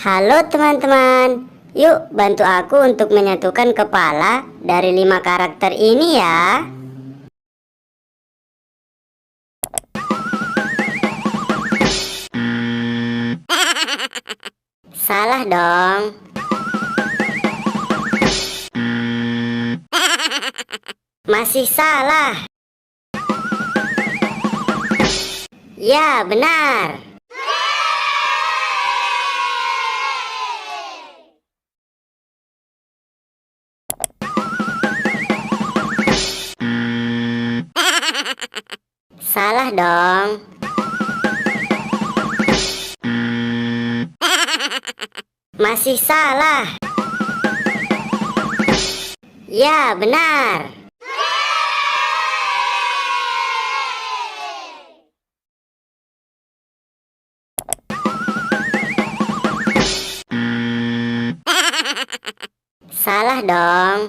Halo teman-teman, yuk bantu aku untuk menyatukan kepala dari 5 karakter ini ya. Salah dong. Masih salah. Ya, benar. Salah dong. Masih salah. Ya, benar. Salah dong.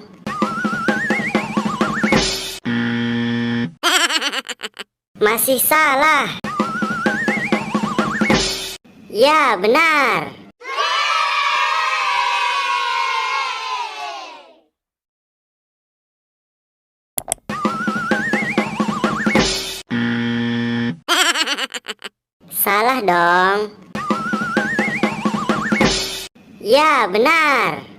Masih salah. Ya, benar. Salah dong. Ya, benar.